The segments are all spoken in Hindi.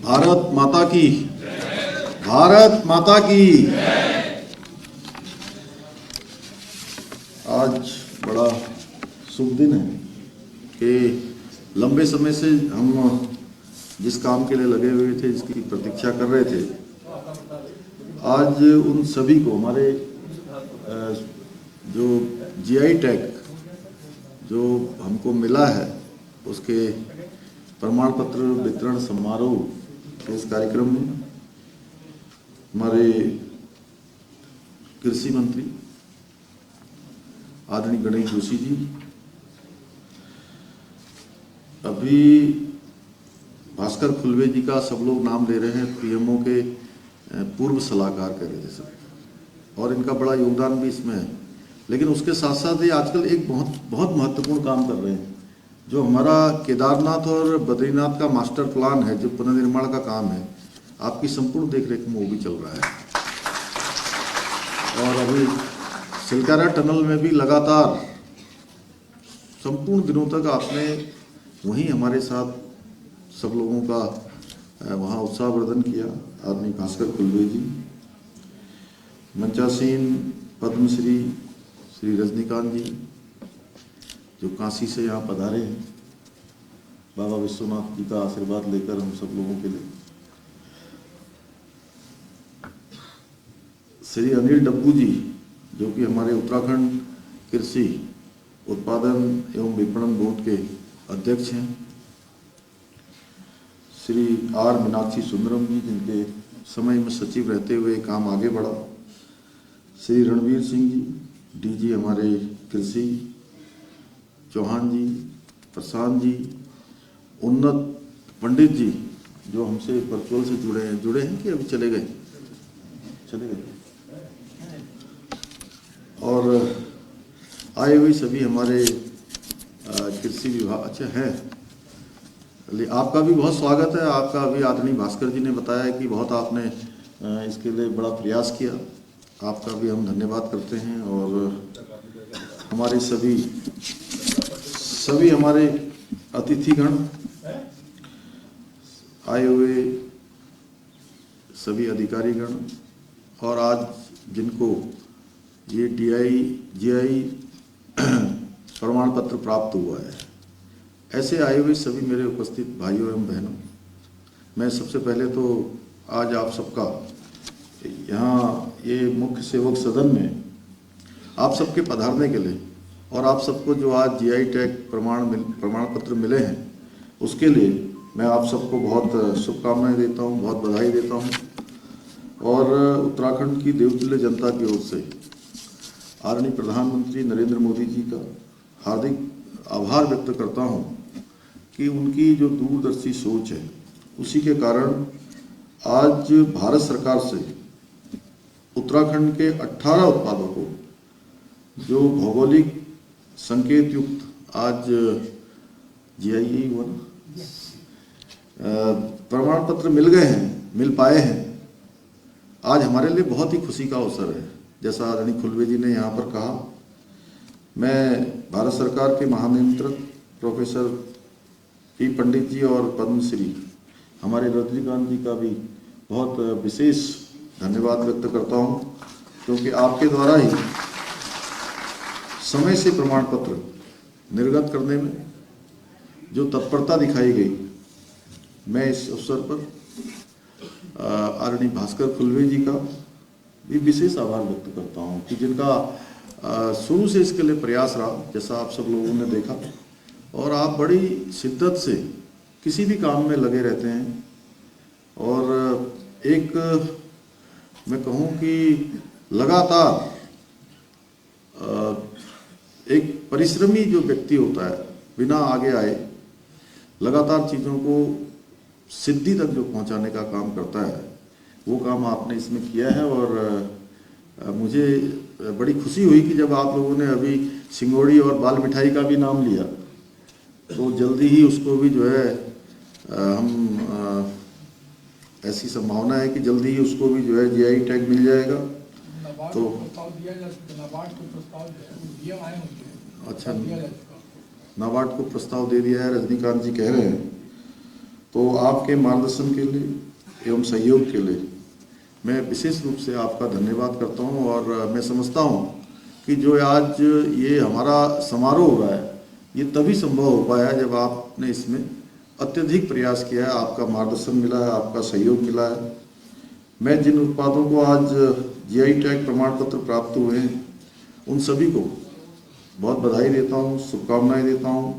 भारत माता की, भारत माता की। आज बड़ा शुभ दिन है कि लंबे समय से हम जिस काम के लिए लगे हुए थे, जिसकी प्रतीक्षा कर रहे थे, आज उन सभी को हमारे जो जीआई टैग जो हमको मिला है उसके प्रमाण पत्र वितरण समारोह के इस कार्यक्रम में हमारे कृषि मंत्री आदरणीय गणेश जोशी जी, अभी भास्कर खुलवे जी का सब लोग नाम ले रहे हैं, पीएमओ के पूर्व सलाहकार कह रहे थे सब, और इनका बड़ा योगदान भी इसमें है। लेकिन उसके साथ साथ ये आजकल एक बहुत महत्वपूर्ण काम कर रहे हैं, जो हमारा केदारनाथ और बद्रीनाथ का मास्टर प्लान है, जो पुनर्निर्माण का काम है, आपकी संपूर्ण देखरेख में वो भी चल रहा है। और अभी सिलकारा टनल में भी लगातार संपूर्ण दिनों तक आपने वहीं हमारे साथ सब लोगों का वहाँ उत्साहवर्धन किया। आदरणीय भास्कर खुलवे जी, मंचासीन पद्मश्री श्री रजनीकांत जी, जो काशी से यहाँ पधारे हैं, बाबा विश्वनाथ जी का आशीर्वाद लेकर हम सब लोगों के लिए। श्री अनिल डब्बू जी, जो कि हमारे उत्तराखंड कृषि उत्पादन एवं विपणन बोर्ड के अध्यक्ष हैं। श्री आर मीनाक्षी सुंदरम जी, जिनके समय में सचिव रहते हुए काम आगे बढ़ा। श्री रणवीर सिंह जी, डीजी हमारे कृषि, चौहान जी, प्रशांत जी, उन्नत पंडित जी, जो हमसे वर्चुअल से जुड़े हैं कि अभी चले गए, और आए हुए सभी हमारे कृषि विभाग अच्छे हैं। आपका भी बहुत स्वागत है। आपका अभी आदरणीय भास्कर जी ने बताया कि बहुत आपने इसके लिए बड़ा प्रयास किया, आपका भी हम धन्यवाद करते हैं। और हमारे सभी हमारे अतिथिगण, आए हुए सभी अधिकारीगण, और आज जिनको ये जीआई प्रमाण पत्र प्राप्त हुआ है, ऐसे आए हुए सभी मेरे उपस्थित भाइयों एवं बहनों, मैं सबसे पहले तो आज आप सबका यहाँ ये मुख्य सेवक सदन में आप सबके पधारने के लिए, और आप सबको जो आज जीआई टैग प्रमाण पत्र मिले हैं, उसके लिए मैं आप सबको बहुत शुभकामनाएं देता हूँ, बहुत बधाई देता हूँ। और उत्तराखंड की देवतुल्य जनता की ओर से आदरणीय प्रधानमंत्री नरेंद्र मोदी जी का हार्दिक आभार व्यक्त करता हूँ कि उनकी जो दूरदर्शी सोच है, उसी के कारण आज भारत सरकार से उत्तराखंड के 18 उत्पादों को जो भौगोलिक संकेत युक्त आज जीआई हुआ प्रमाण पत्र मिल गए हैं, मिल पाए हैं, आज हमारे लिए बहुत ही खुशी का अवसर है। जैसा आदरणीय खुलवे जी ने यहाँ पर कहा, मैं भारत सरकार के महानियंत्रक प्रोफेसर पी पंडित जी और पद्मश्री हमारे रजनीकांत जी का भी बहुत विशेष धन्यवाद व्यक्त करता हूँ, क्योंकि आपके द्वारा ही समय से प्रमाण पत्र निर्गत करने में जो तत्परता दिखाई गई, मैं इस अवसर पर आदरणीय भास्कर खुलवे जी का भी विशेष आभार व्यक्त करता हूँ कि जिनका शुरू से इसके लिए प्रयास रहा, जैसा आप सब लोगों ने देखा, और आप बड़ी शिद्दत से किसी भी काम में लगे रहते हैं। और एक मैं कहूँ कि लगातार एक परिश्रमी जो व्यक्ति होता है, बिना आगे आए लगातार चीज़ों को सिद्धि तक जो पहुंचाने का काम करता है, वो काम आपने इसमें किया है। और मुझे बड़ी खुशी हुई कि जब आप लोगों ने अभी सिंगोड़ी और बाल मिठाई का भी नाम लिया, तो जल्दी ही उसको भी जो है हम ऐसी संभावना है कि जल्दी ही उसको भी जो है जीआई टैग मिल जाएगा। तो अच्छा, नाबार्ड को प्रस्ताव दे दिया है, रजनीकांत जी कह रहे हैं। तो आपके मार्गदर्शन के लिए एवं सहयोग के लिए मैं विशेष रूप से आपका धन्यवाद करता हूं। और मैं समझता हूं कि जो आज ये हमारा समारोह हो रहा है ये तभी संभव हो पाया जब आपने इसमें अत्यधिक प्रयास किया है, आपका मार्गदर्शन मिला है, आपका सहयोग मिला है। मैं जिन उत्पादों को आज जीआई टैग प्रमाण पत्र प्राप्त हुए हैं उन सभी को बहुत बधाई देता हूं, शुभकामनाएं देता हूं।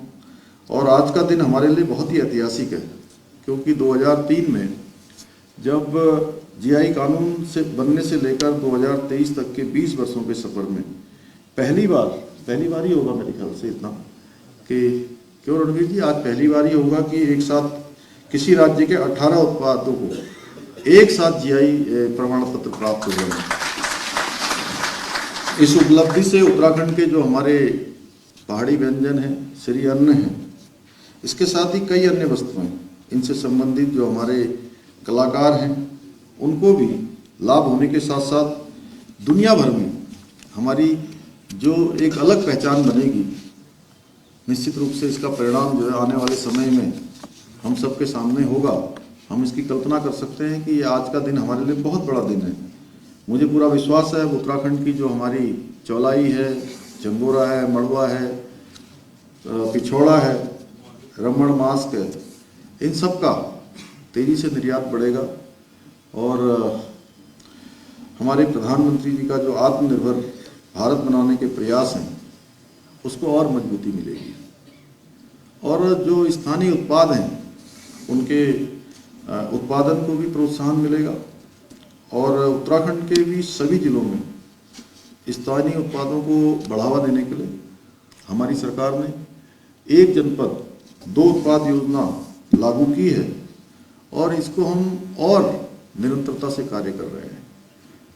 और आज का दिन हमारे लिए बहुत ही ऐतिहासिक है, क्योंकि 2003 में जब जीआई कानून से बनने से लेकर 2023 तक के 20 वर्षों के सफर में पहली बार ही होगा मेरे ख्याल से इतना कि क्यों रणवीर जी, आज पहली बार ही होगा कि एक साथ किसी राज्य के 18 उत्पादों को एक साथ जीआई प्रमाण पत्र प्राप्त हो गए। इस उपलब्धि से उत्तराखंड के जो हमारे पहाड़ी व्यंजन हैं, श्री अन्न हैं, इसके साथ ही कई अन्य वस्तुएं, इनसे संबंधित जो हमारे कलाकार हैं उनको भी लाभ होने के साथ साथ दुनिया भर में हमारी जो एक अलग पहचान बनेगी, निश्चित रूप से इसका परिणाम जो है आने वाले समय में हम सबके सामने होगा। हम इसकी कल्पना कर सकते हैं कि आज का दिन हमारे लिए बहुत बड़ा दिन है। मुझे पूरा विश्वास है उत्तराखंड की जो हमारी चौलाई है, जंगोरा है, मड़वा है, पिछोड़ा है, रमण मास्क है, इन सब का तेजी से निर्यात बढ़ेगा और हमारे प्रधानमंत्री जी का जो आत्मनिर्भर भारत बनाने के प्रयास हैं उसको और मजबूती मिलेगी। और जो स्थानीय उत्पाद हैं उनके उत्पादन को भी प्रोत्साहन मिलेगा। और उत्तराखंड के भी सभी जिलों में स्थानीय उत्पादों को बढ़ावा देने के लिए हमारी सरकार ने एक जनपद दो उत्पाद योजना लागू की है और इसको हम और निरंतरता से कार्य कर रहे हैं।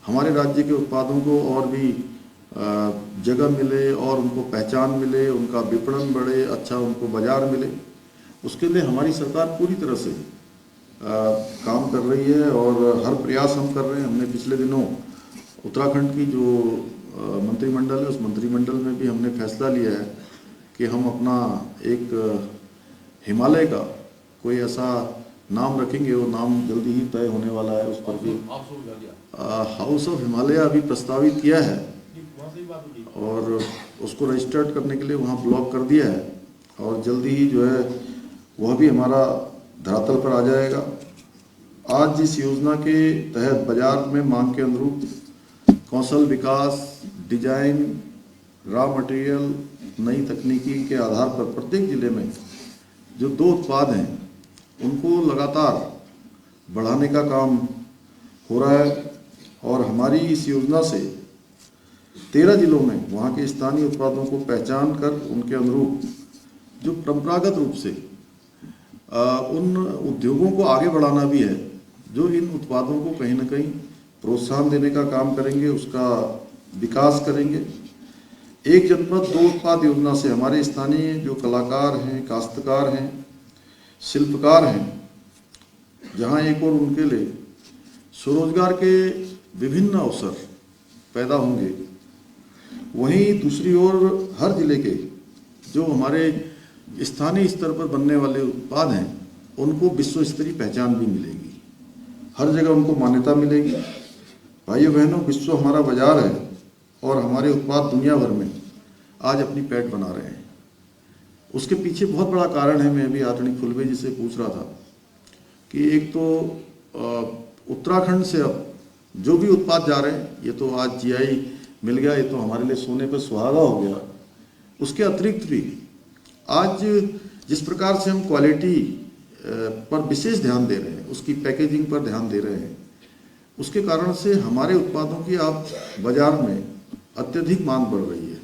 हमारे राज्य के उत्पादों को और भी जगह मिले और उनको पहचान मिले, उनका विपणन बढ़े, अच्छा उनको बाजार मिले, उसके लिए हमारी सरकार पूरी तरह से काम कर रही है और हर प्रयास हम कर रहे हैं। हमने पिछले दिनों उत्तराखंड की जो मंत्रिमंडल है उस मंत्रिमंडल में भी हमने फैसला लिया है कि हम अपना एक हिमालय का कोई ऐसा नाम रखेंगे, वो नाम जल्दी ही तय होने वाला है। उस पर भी हाउस ऑफ हिमालय अभी प्रस्तावित किया है और उसको रजिस्टर्ड करने के लिए वहाँ ब्लॉक कर दिया है और जल्दी ही जो है वह भी हमारा धरातल पर आ जाएगा। आज इस योजना के तहत बाजार में मांग के अनुरूप कौशल विकास, डिजाइन, रॉ मटेरियल, नई तकनीकी के आधार पर प्रत्येक जिले में जो दो उत्पाद हैं उनको लगातार बढ़ाने का काम हो रहा है। और हमारी इस योजना से 13 जिलों में वहाँ के स्थानीय उत्पादों को पहचान कर उनके अनुरूप जो परंपरागत रूप से उन उद्योगों को आगे बढ़ाना भी है, जो इन उत्पादों को कहीं ना कहीं प्रोत्साहन देने का काम करेंगे, उसका विकास करेंगे। एक जनपद दो उत्पाद योजना से हमारे स्थानीय जो कलाकार हैं, काश्तकार हैं, शिल्पकार हैं, जहां एक और उनके लिए स्वरोजगार के विभिन्न अवसर पैदा होंगे, वहीं दूसरी ओर हर जिले के जो हमारे स्थानीय स्तर पर बनने वाले उत्पाद हैं उनको विश्व स्तरीय पहचान भी मिलेगी, हर जगह उनको मान्यता मिलेगी। भाइयों बहनों, विश्व हमारा बाजार है और हमारे उत्पाद दुनिया भर में आज अपनी पैठ बना रहे हैं। उसके पीछे बहुत बड़ा कारण है, मैं भी आदरणीय फुलबे जी से पूछ रहा था कि एक तो उत्तराखंड से अब जो भी उत्पाद जा रहे हैं, ये तो आज जीआई मिल गया, ये तो हमारे लिए सोने पर सुहागा हो गया। उसके अतिरिक्त भी आज जिस प्रकार से हम क्वालिटी पर विशेष ध्यान दे रहे हैं, उसकी पैकेजिंग पर ध्यान दे रहे हैं, उसके कारण से हमारे उत्पादों की आप बाजार में अत्यधिक मांग बढ़ रही है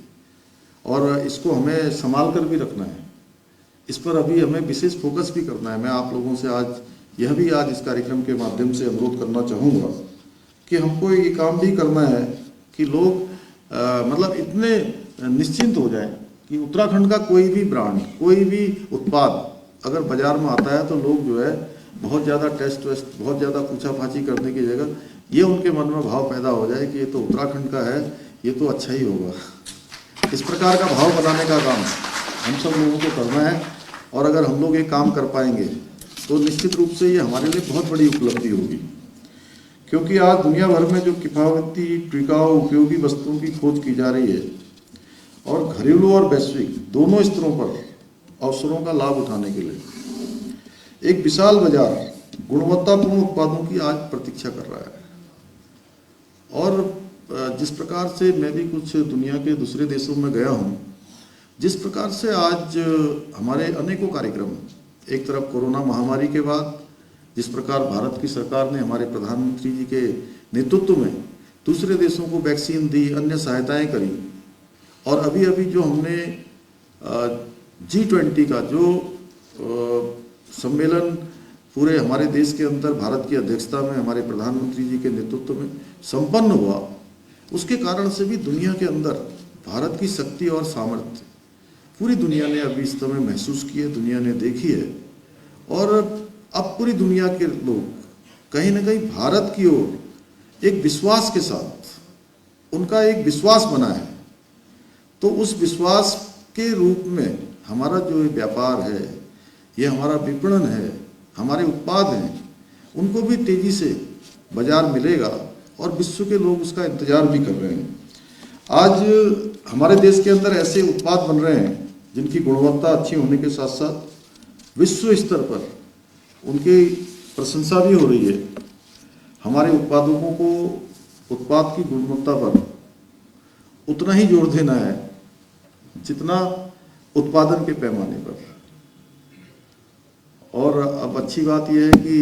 और इसको हमें संभाल कर भी रखना है। इस पर अभी हमें विशेष फोकस भी करना है। मैं आप लोगों से आज इस कार्यक्रम के माध्यम से अनुरोध करना चाहूँगा कि हमको ये काम भी करना है कि लोग मतलब इतने निश्चिंत हो जाएं कि उत्तराखंड का कोई भी ब्रांड, कोई भी उत्पाद अगर बाजार में आता है तो लोग जो है बहुत ज़्यादा टेस्ट वेस्ट, बहुत ज़्यादा पूछा फाछी करने की जगह ये उनके मन में भाव पैदा हो जाए कि ये तो उत्तराखंड का है, ये तो अच्छा ही होगा। इस प्रकार का भाव बनाने का काम हम सब लोगों को करना है और अगर हम लोग ये काम कर पाएंगे तो निश्चित रूप से ये हमारे लिए बहुत बड़ी उपलब्धि होगी, क्योंकि आज दुनिया भर में जो किफायती, टिकाऊ, उपयोगी वस्तुओं की खोज की जा रही है और घरेलू और वैश्विक दोनों स्तरों पर अवसरों का लाभ उठाने के लिए एक विशाल बाजार गुणवत्तापूर्ण उत्पादों की आज प्रतीक्षा कर रहा है। और जिस प्रकार से मैं भी कुछ दुनिया के दूसरे देशों में गया हूँ, जिस प्रकार से आज हमारे अनेकों कार्यक्रम, एक तरफ कोरोना महामारी के बाद जिस प्रकार भारत की सरकार ने हमारे प्रधानमंत्री जी के नेतृत्व में दूसरे देशों को वैक्सीन दी, अन्य सहायताएं करी, और अभी अभी जो हमने G20 का जो सम्मेलन पूरे हमारे देश के अंदर भारत की अध्यक्षता में हमारे प्रधानमंत्री जी के नेतृत्व में संपन्न हुआ, उसके कारण से भी दुनिया के अंदर भारत की शक्ति और सामर्थ्य पूरी दुनिया ने अभी इस समय महसूस की है, दुनिया ने देखी है। और अब पूरी दुनिया के लोग कहीं ना कहीं भारत की ओर एक विश्वास के साथ, उनका एक विश्वास बना है। तो उस विश्वास के रूप में हमारा जो व्यापार है, ये हमारा विपणन है, हमारे उत्पाद हैं, उनको भी तेजी से बाजार मिलेगा और विश्व के लोग उसका इंतजार भी कर रहे हैं। आज हमारे देश के अंदर ऐसे उत्पाद बन रहे हैं जिनकी गुणवत्ता अच्छी होने के साथ साथ विश्व स्तर पर उनकी प्रशंसा भी हो रही है। हमारे उत्पादकों को उत्पाद की गुणवत्ता पर उतना ही जोर देना है जितना उत्पादन के पैमाने पर। और अब अच्छी बात यह है कि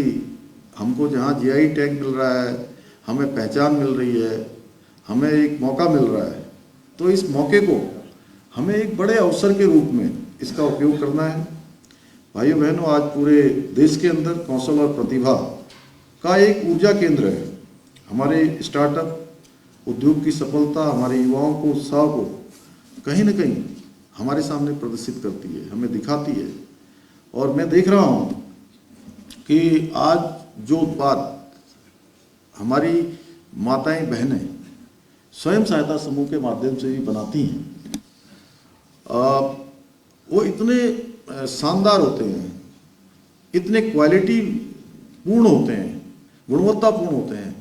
हमको जहाँ GI टैग मिल रहा है, हमें पहचान मिल रही है, हमें एक मौका मिल रहा है, तो इस मौके को हमें एक बड़े अवसर के रूप में इसका उपयोग करना है। भाइयों बहनों, आज पूरे देश के अंदर कौशल और प्रतिभा का एक ऊर्जा केंद्र है। हमारे स्टार्टअप उद्योग की सफलता हमारे युवाओं को, उत्साह को कहीं ना कहीं हमारे सामने प्रदर्शित करती है, हमें दिखाती है। और मैं देख रहा हूँ कि आज जो उत्पाद हमारी माताएं बहनें स्वयं सहायता समूह के माध्यम से भी बनाती हैं, वो इतने शानदार होते हैं, इतने क्वालिटी पूर्ण होते हैं, गुणवत्तापूर्ण होते हैं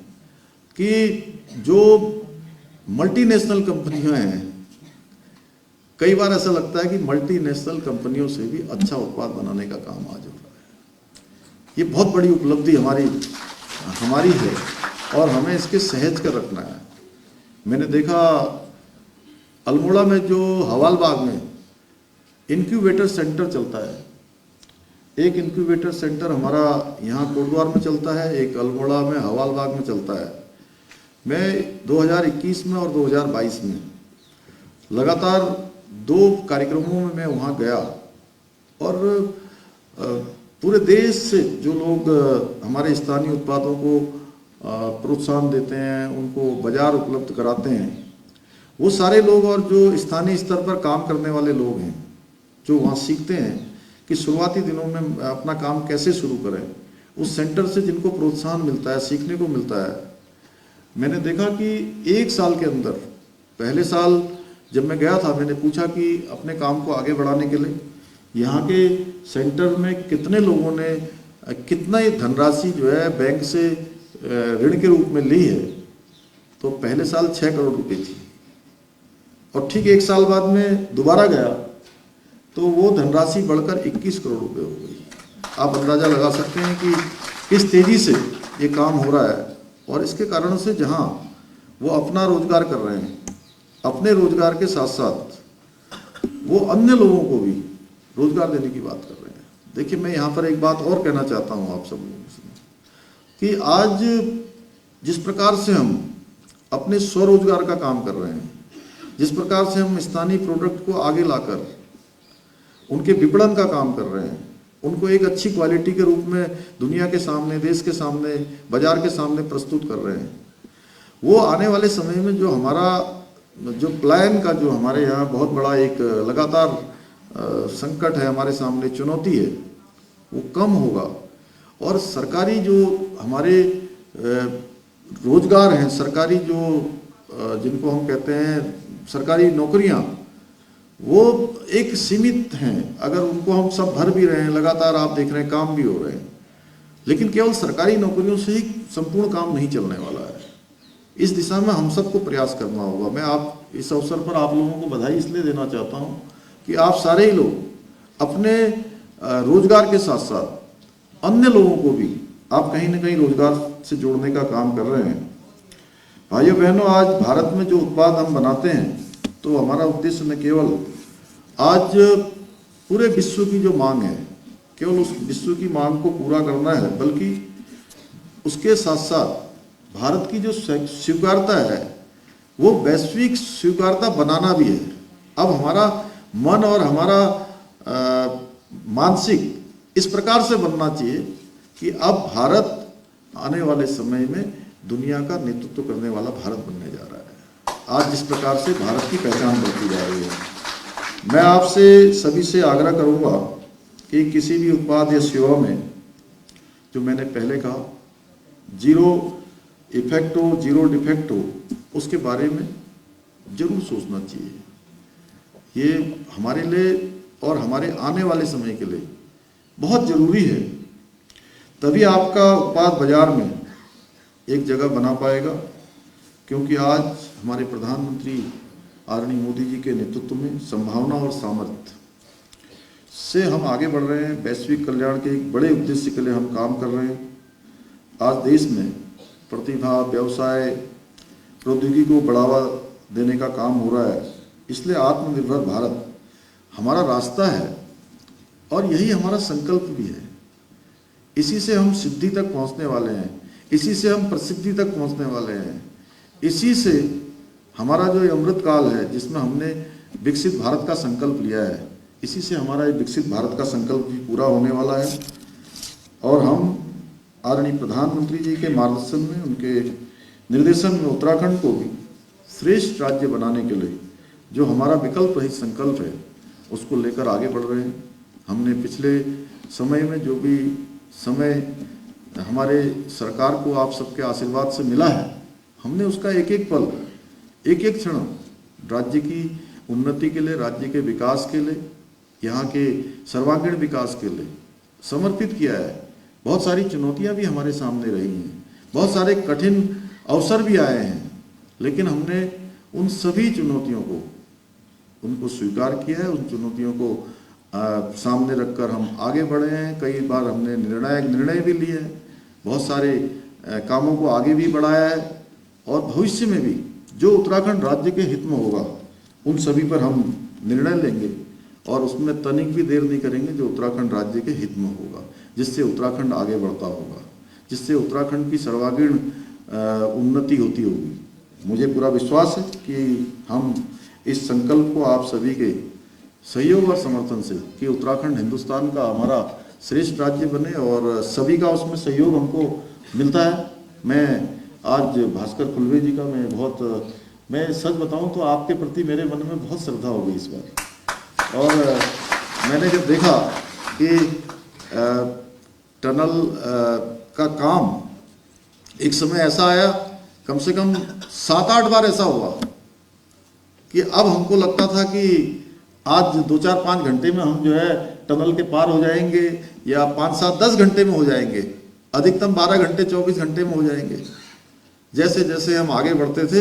कि जो मल्टीनेशनल कंपनियां हैं, कई बार ऐसा लगता है कि मल्टीनेशनल कंपनियों से भी अच्छा उत्पाद बनाने का काम आज हो रहा है। ये बहुत बड़ी उपलब्धि हमारी है और हमें इसके सहेज कर रखना है। मैंने देखा अल्मोड़ा में जो हवालबाग में इनक्यूबेटर सेंटर चलता है, एक इनक्यूबेटर सेंटर हमारा यहाँ कोटद्वार में चलता है, एक अल्मोड़ा में हवालबाग में चलता है। मैं 2021 में और 2022 में लगातार 2 कार्यक्रमों में मैं वहाँ गया और पूरे देश से जो लोग हमारे स्थानीय उत्पादों को प्रोत्साहन देते हैं, उनको बाजार उपलब्ध कराते हैं, वो सारे लोग और जो स्थानीय स्तर पर काम करने वाले लोग हैं, जो वहाँ सीखते हैं कि शुरुआती दिनों में अपना काम कैसे शुरू करें, उस सेंटर से जिनको प्रोत्साहन मिलता है, सीखने को मिलता है। मैंने देखा कि 1 साल के अंदर, पहले साल जब मैं गया था, मैंने पूछा कि अपने काम को आगे बढ़ाने के लिए यहाँ के सेंटर में कितने लोगों ने कितना ही धनराशि जो है बैंक से ऋण के रूप में ली है, तो पहले साल 6 करोड़ रुपए थी। और ठीक 1 साल बाद में दोबारा गया तो वो धनराशि बढ़कर 21 करोड़ रुपए हो गई। आप अंदाजा लगा सकते हैं कि किस तेजी से ये काम हो रहा है। और इसके कारण से जहाँ वो अपना रोजगार कर रहे हैं, अपने रोजगार के साथ साथ वो अन्य लोगों को भी रोजगार देने की बात कर रहे हैं। देखिए, मैं यहाँ पर एक बात और कहना चाहता हूँ आप सब लोगों से कि आज जिस प्रकार से हम अपने स्वरोजगार का काम कर रहे हैं, जिस प्रकार से हम स्थानीय प्रोडक्ट को आगे लाकर उनके विपणन का काम कर रहे हैं, उनको एक अच्छी क्वालिटी के रूप में दुनिया के सामने, देश के सामने, बाजार के सामने प्रस्तुत कर रहे हैं, वो आने वाले समय में जो हमारा जो प्लान का जो हमारे यहाँ बहुत बड़ा एक लगातार संकट है, हमारे सामने चुनौती है, वो कम होगा। और सरकारी जो हमारे रोजगार हैं, सरकारी जो जिनको हम कहते हैं सरकारी नौकरियाँ, वो एक सीमित हैं। अगर उनको हम सब भर भी रहे हैं, लगातार आप देख रहे हैं काम भी हो रहे हैं, लेकिन केवल सरकारी नौकरियों से ही संपूर्ण काम नहीं चलने वाला है। इस दिशा में हम सबको प्रयास करना होगा। मैं आप इस अवसर पर आप लोगों को बधाई इसलिए देना चाहता हूँ कि आप सारे ही लोग अपने रोजगार के साथ साथ अन्य लोगों को भी आप कहीं ना कहीं रोजगार से जोड़ने का काम कर रहे हैं। भाइयों बहनों, आज भारत में जो उत्पाद हम बनाते हैं, तो हमारा उद्देश्य न केवल आज पूरे विश्व की जो मांग है, केवल उस विश्व की मांग को पूरा करना है, बल्कि उसके साथ साथ भारत की जो स्वीकार्यता है वो वैश्विक स्वीकार्यता बनाना भी है। अब हमारा मन और हमारा मानसिक इस प्रकार से बनना चाहिए कि अब भारत आने वाले समय में दुनिया का नेतृत्व करने वाला भारत बनने जा रहा है। आज जिस प्रकार से भारत की पहचान बढ़ती जा रही है, मैं आपसे सभी से आग्रह करूंगा कि किसी भी उत्पाद या सेवा में, जो मैंने पहले कहा, जीरो इफेक्ट हो, जीरो डिफेक्ट हो, उसके बारे में जरूर सोचना चाहिए। ये हमारे लिए और हमारे आने वाले समय के लिए बहुत जरूरी है। तभी आपका उत्पाद बाजार में एक जगह बना पाएगा, क्योंकि आज हमारे प्रधानमंत्री आदरणीय मोदी जी के नेतृत्व में संभावना और सामर्थ्य से हम आगे बढ़ रहे हैं। वैश्विक कल्याण के एक बड़े उद्देश्य के लिए हम काम कर रहे हैं। आज देश में प्रतिभा, व्यवसाय, प्रौद्योगिकी को बढ़ावा देने का काम हो रहा है। इसलिए आत्मनिर्भर भारत हमारा रास्ता है और यही हमारा संकल्प भी है। इसी से हम सिद्धि तक पहुंचने वाले हैं, इसी से हम प्रसिद्धि तक पहुंचने वाले हैं। इसी से हमारा जो ये अमृत काल है, जिसमें हमने विकसित भारत का संकल्प लिया है, इसी से हमारा ये विकसित भारत का संकल्प भी पूरा होने वाला है। और हम आदरणीय प्रधानमंत्री जी के मार्गदर्शन में, उनके निर्देशन में उत्तराखंड को भी श्रेष्ठ राज्य बनाने के लिए जो हमारा विकल्प रहित संकल्प है, उसको लेकर आगे बढ़ रहे हैं। हमने पिछले समय में जो भी समय हमारे सरकार को आप सबके आशीर्वाद से मिला है, हमने उसका एक एक पल, एक एक क्षण राज्य की उन्नति के लिए, राज्य के विकास के लिए, यहाँ के सर्वांगीण विकास के लिए समर्पित किया है। बहुत सारी चुनौतियाँ भी हमारे सामने रही हैं, बहुत सारे कठिन अवसर भी आए हैं, लेकिन हमने उन सभी चुनौतियों को, उनको स्वीकार किया है। उन चुनौतियों को सामने रखकर हम आगे बढ़े हैं। कई बार हमने निर्णायक निर्णय भी लिए हैं, बहुत सारे कामों को आगे भी बढ़ाया है, और भविष्य में भी जो उत्तराखंड राज्य के हित में होगा, उन सभी पर हम निर्णय लेंगे और उसमें तनिक भी देर नहीं करेंगे जो उत्तराखंड राज्य के हित में होगा, जिससे उत्तराखंड आगे बढ़ता होगा, जिससे उत्तराखंड की सर्वांगीण उन्नति होती होगी। मुझे पूरा विश्वास है कि हम इस संकल्प को आप सभी के सहयोग और समर्थन से, कि उत्तराखंड हिंदुस्तान का हमारा श्रेष्ठ राज्य बने, और सभी का उसमें सहयोग हमको मिलता है। मैं आज भास्कर खुलवे जी का मैं सच बताऊं तो आपके प्रति मेरे मन में बहुत श्रद्धा हो गई इस बार। और मैंने जब देखा कि टनल का काम, एक समय ऐसा आया, कम से कम 7-8 बार ऐसा हुआ कि अब हमको लगता था कि आज 2-4-5 घंटे में हम जो है टनल के पार हो जाएंगे, या 5-7-10 घंटे में हो जाएंगे, अधिकतम 12 घंटे 24 घंटे में हो जाएंगे। जैसे जैसे हम आगे बढ़ते थे,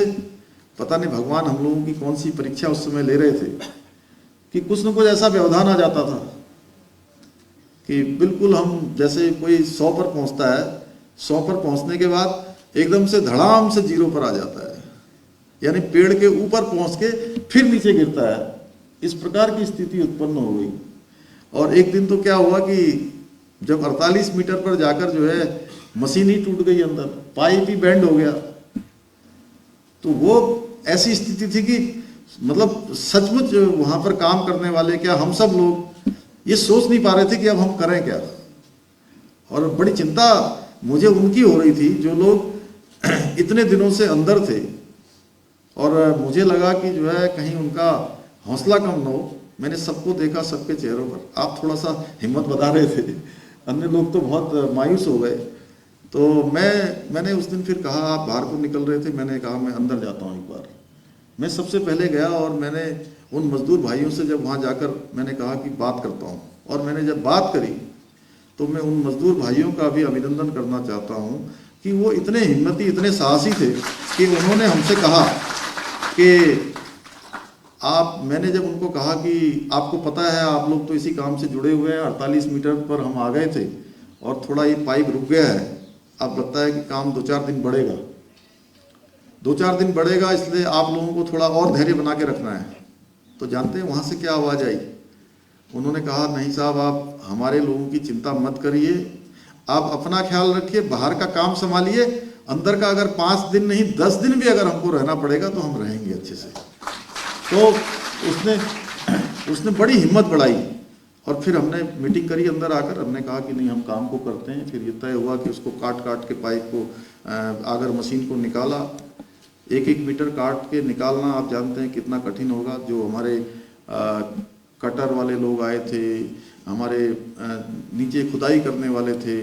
पता नहीं भगवान हम लोगों की कौन सी परीक्षा उस समय ले रहे थे कि कुछ न कुछ ऐसा व्यवधान आ जाता था कि बिल्कुल हम, जैसे कोई 100 पर पहुंचता है, 100 पर पहुंचने के बाद एकदम से धड़ाम से 0 पर आ जाता है, यानी पेड़ के ऊपर पहुंच के फिर नीचे गिरता है। इस प्रकार की स्थिति उत्पन्न हो गई। और एक दिन तो क्या हुआ कि जब 48 मीटर पर जाकर जो है मशीन ही टूट गई, अंदर पाइप ही बेंड हो गया, तो वो ऐसी स्थिति थी कि मतलब सचमुच वहां पर काम करने वाले, क्या हम सब लोग ये सोच नहीं पा रहे थे कि अब हम करें क्या। और बड़ी चिंता मुझे उनकी हो रही थी जो लोग इतने दिनों से अंदर थे, और मुझे लगा कि जो है कहीं उनका हौसला कम न हो। मैंने सबको देखा, सबके चेहरों पर आप थोड़ा सा हिम्मत बता रहे थे, अन्य लोग तो बहुत मायूस हो गए। तो मैंने उस दिन फिर कहा, आप बाहर को निकल रहे थे, मैंने कहा मैं अंदर जाता हूँ एक बार। मैं सबसे पहले गया और मैंने उन मजदूर भाइयों से जब वहाँ जाकर मैंने कहा कि बात करता हूँ, और मैंने जब बात करी तो मैं उन मजदूर भाइयों का भी अभिनंदन करना चाहता हूँ कि वो इतने हिम्मती, इतने साहसी थे कि उन्होंने हमसे कहा कि मैंने जब उनको कहा कि आपको पता है आप लोग तो इसी काम से जुड़े हुए हैं, 48 मीटर पर हम आ गए थे और थोड़ा ये पाइप रुक गया है, अब लगता है कि काम 2-4 दिन बढ़ेगा, 2-4 दिन बढ़ेगा, इसलिए आप लोगों को थोड़ा और धैर्य बना के रखना है। तो जानते हैं वहाँ से क्या आवाज़ आई? उन्होंने कहा नहीं साहब, आप हमारे लोगों की चिंता मत करिए, आप अपना ख्याल रखिए, बाहर का काम संभालिए, अंदर का अगर 5 दिन नहीं 10 दिन भी अगर हमको रहना पड़ेगा तो हम रहेंगे अच्छे से। तो उसने बड़ी हिम्मत बढ़ाई और फिर हमने मीटिंग करी अंदर आकर, हमने कहा कि नहीं हम काम को करते हैं। फिर ये तय हुआ कि उसको काट काट के पाइप को आगर मशीन को निकाला, 1-1 मीटर काट के निकालना आप जानते हैं कितना कठिन होगा। जो हमारे कटर वाले लोग आए थे, हमारे नीचे खुदाई करने वाले थे,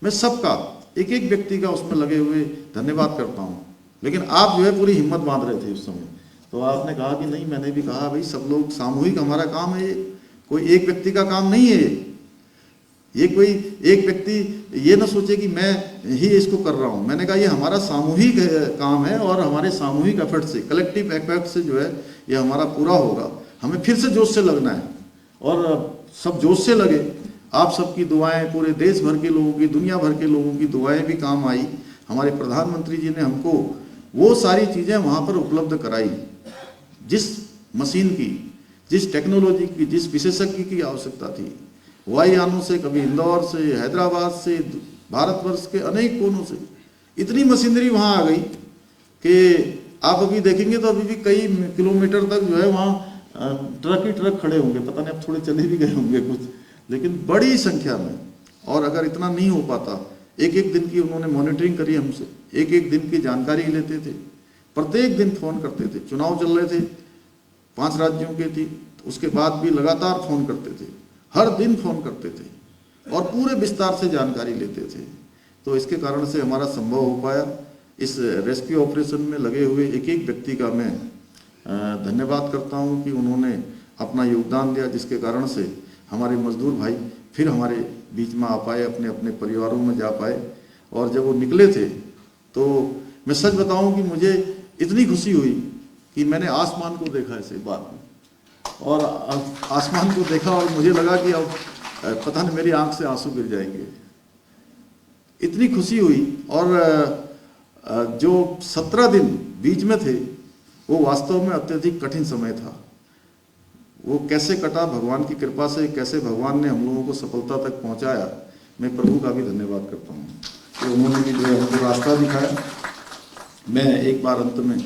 मैं सबका एक व्यक्ति का उसमें लगे हुए धन्यवाद करता हूँ। लेकिन आप जो है पूरी हिम्मत बांध रहे थे उस समय। तो आपने कहा कि नहीं, मैंने भी कहा भाई सब लोग सामूहिक हमारा काम है, ये कोई एक व्यक्ति का काम नहीं है, ये कोई एक व्यक्ति ये ना सोचे कि मैं ही इसको कर रहा हूँ। मैंने कहा ये हमारा सामूहिक काम है और हमारे सामूहिक एफर्ट से, कलेक्टिव एफर्ट से जो है ये हमारा पूरा होगा। हमें फिर से जोश से लगना है और सब जोश से लगे। आप सबकी दुआएं, पूरे देश भर के लोगों की, दुनिया भर के लोगों की दुआएं भी काम आई। हमारे प्रधानमंत्री जी ने हमको वो सारी चीज़ें वहाँ पर उपलब्ध कराई, जिस मशीन की, जिस टेक्नोलॉजी की, जिस विशेषज्ञ की आवश्यकता थी। वायुयानों से, कभी इंदौर से, हैदराबाद से, भारतवर्ष के अनेक कोनों से इतनी मशीनरी वहाँ आ गई कि आप अभी देखेंगे तो अभी भी कई किलोमीटर तक जो है वहाँ ट्रक ही ट्रक खड़े होंगे, पता नहीं अब थोड़े चले भी गए होंगे कुछ, लेकिन बड़ी संख्या में। और अगर इतना नहीं हो पाता, एक दिन की उन्होंने मॉनिटरिंग करी हमसे, एक दिन की जानकारी लेते थे, प्रत्येक दिन फ़ोन करते थे। चुनाव चल रहे थे, 5 राज्यों के थी, तो उसके बाद भी लगातार फ़ोन करते थे, हर दिन फ़ोन करते थे और पूरे विस्तार से जानकारी लेते थे। तो इसके कारण से हमारा संभव हो पाया। इस रेस्क्यू ऑपरेशन में लगे हुए एक व्यक्ति का मैं धन्यवाद करता हूं कि उन्होंने अपना योगदान दिया, जिसके कारण से हमारे मजदूर भाई फिर हमारे बीच में आ पाए, अपने अपने परिवारों में जा पाए। और जब वो निकले थे तो मैं सच बताऊं कि मुझे इतनी खुशी हुई कि मैंने आसमान को देखा ऐसे बाद में, और आसमान को देखा और मुझे लगा कि अब पता नहीं मेरी आंख से आंसू गिर जाएंगे, इतनी खुशी हुई। और जो 17 दिन बीच में थे वो वास्तव में अत्यधिक कठिन समय था। वो कैसे कटा भगवान की कृपा से, कैसे भगवान ने हम लोगों को सफलता तक पहुंचाया, मैं प्रभु का भी धन्यवाद करता हूँ कि उन्होंने भी जो है हमको रास्ता दिखाया। मैं एक बार अंत में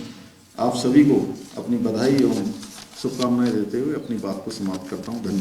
आप सभी को अपनी बधाई एवं शुभकामनाएं देते हुए अपनी बात को समाप्त करता हूँ। धन्यवाद।